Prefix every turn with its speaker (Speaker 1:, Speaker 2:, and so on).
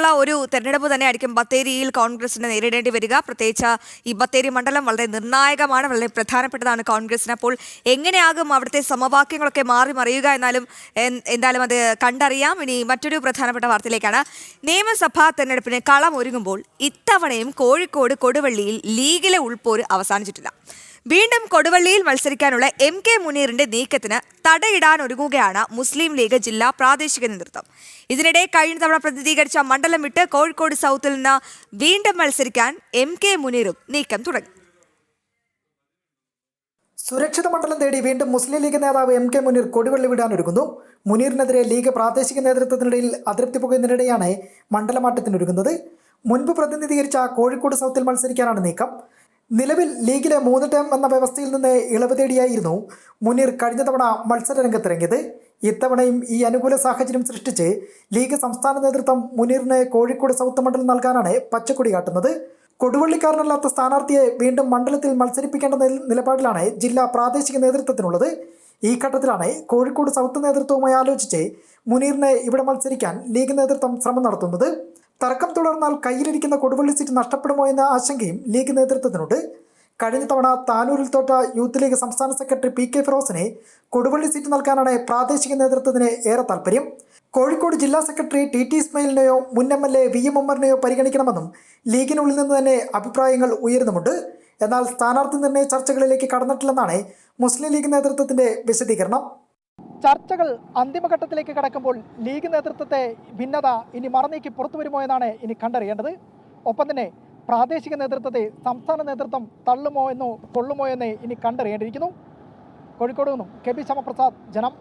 Speaker 1: നിർണായകമായിട്ടുള്ള ഒരു തെരഞ്ഞെടുപ്പ് തന്നെയായിരിക്കും ബത്തേരിയിൽ കോൺഗ്രസിന് നേരിടേണ്ടി വരിക. പ്രത്യേകിച്ച് ഈ ബത്തേരി മണ്ഡലം വളരെ നിർണായകമാണ്, വളരെ പ്രധാനപ്പെട്ടതാണ് കോൺഗ്രസിന്. അപ്പോൾ എങ്ങനെയാകും അവിടുത്തെ സമവാക്യങ്ങളൊക്കെ മാറി മറിയുക എന്തായാലും അത് കണ്ടറിയാം. ഇനി മറ്റൊരു പ്രധാനപ്പെട്ട വാർത്തയിലേക്കാണ്. നിയമസഭാ തെരഞ്ഞെടുപ്പിന് കളം ഒരുങ്ങുമ്പോൾ ഇത്തവണയും കോഴിക്കോട് കൊടുവള്ളിയിൽ ലീഗിലെ ഉൾപോര് അവസാനിച്ചിട്ടില്ല. വീണ്ടും കൊടുവള്ളിയിൽ മത്സരിക്കാനുള്ള MK മുനീറിന്റെ നീക്കത്തിന് തടയിടാൻ ഒരുങ്ങുകയാണ് മുസ്ലിം ലീഗ് ജില്ലാ പ്രാദേശിക നേതൃത്വം. ഇതിനിടെ കഴിഞ്ഞ തവണ പ്രതിനിധീകരിച്ച മണ്ഡലം വിട്ട് കോഴിക്കോട് സൗത്തിൽ നിന്ന് വീണ്ടും മത്സരിക്കാൻ MK മുനീറും നീക്കം തുടങ്ങി.
Speaker 2: സുരക്ഷിത മണ്ഡലം തേടി വീണ്ടും മുസ്ലിം ലീഗ് നേതാവ് MK മുനീർ കൊടുവള്ളി വിടാൻ ഒരുങ്ങുന്നു. മുനീറിനെതിരെ ലീഗ് പ്രാദേശിക നേതൃത്വത്തിനിടയിൽ അതൃപ്തി പുകയുന്നതിനിടെയാണ് മണ്ഡലമാറ്റത്തിനൊരുങ്ങുന്നത്. മുൻപ് പ്രതിനിധീകരിച്ച കോഴിക്കോട് സൗത്തിൽ മത്സരിക്കാനാണ് നീക്കം. നിലവിൽ ലീഗിലെ 3 ടേം എന്ന വ്യവസ്ഥയിൽ നിന്ന് ഇളവ് തേടിയായിരുന്നു മുനീർ കഴിഞ്ഞ തവണ മത്സരരംഗത്തിറങ്ങിയത്. ഇത്തവണയും ഈ അനുകൂല സാഹചര്യം സൃഷ്ടിച്ച് ലീഗ് സംസ്ഥാന നേതൃത്വം മുനീറിന് കോഴിക്കോട് സൗത്ത് മണ്ഡലം നൽകാനാണ് പച്ചക്കൊടി കാട്ടുന്നത്. കൊടുവള്ളിക്കാരനല്ലാത്ത സ്ഥാനാർത്ഥിയെ വീണ്ടും മണ്ഡലത്തിൽ മത്സരിപ്പിക്കേണ്ട നിലപാടിലാണ് ജില്ലാ പ്രാദേശിക നേതൃത്വത്തിനുള്ളത്. ഈ ഘട്ടത്തിലാണ് കോഴിക്കോട് സൗത്ത് നേതൃത്വവുമായി ആലോചിച്ച് മുനീറിനെ ഇവിടെ മത്സരിക്കാൻ ലീഗ് നേതൃത്വം ശ്രമം നടത്തുന്നത്. തർക്കം തുടർന്നാൽ കയ്യിലിരിക്കുന്ന കൊടുവള്ളി സീറ്റ് നഷ്ടപ്പെടുമോ എന്ന ആശങ്കയും ലീഗ് നേതൃത്വത്തിനുണ്ട്. കഴിഞ്ഞ തവണ താനൂരിൽ തോറ്റ യൂത്ത് ലീഗ് സംസ്ഥാന സെക്രട്ടറി PK ഫിറോസിനെ കൊടുവള്ളി സീറ്റ് നൽകാനാണ് പ്രാദേശിക നേതൃത്വത്തിന് ഏറെ താല്പര്യം. കോഴിക്കോട് ജില്ലാ സെക്രട്ടറി TT ഇസ്മായിലിനെയോ മുൻ MLA VM ഉമ്മറിനെയോ പരിഗണിക്കണമെന്നും ലീഗിനുള്ളിൽ നിന്ന് തന്നെ അഭിപ്രായങ്ങൾ ഉയരുന്നുമുണ്ട്. എന്നാൽ സ്ഥാനാർത്ഥി നിർണയ ചർച്ചകളിലേക്ക് കടന്നിട്ടില്ലെന്നാണ് മുസ്ലിം ലീഗ് നേതൃത്വത്തിന്റെ വിശദീകരണം. ചർച്ചകൾ അന്തിമഘട്ടത്തിലേക്ക് കടക്കുമ്പോൾ ലീഗ് നേതൃത്വത്തെ ഭിന്നത ഇനി മറനീക്കി പുറത്തു വരുമോ എന്നാണ് ഇനി കണ്ടറിയേണ്ടത്. ഒപ്പം തന്നെ പ്രാദേശിക നേതൃത്വത്തെ സംസ്ഥാന നേതൃത്വം തള്ളുമോ എന്നോ കൊള്ളുമോ എന്ന് ഇനി കണ്ടറിയേണ്ടിയിരിക്കുന്നു. കോഴിക്കോട് നിന്നും KB ശ്യാമപ്രസാദ്, ജനം.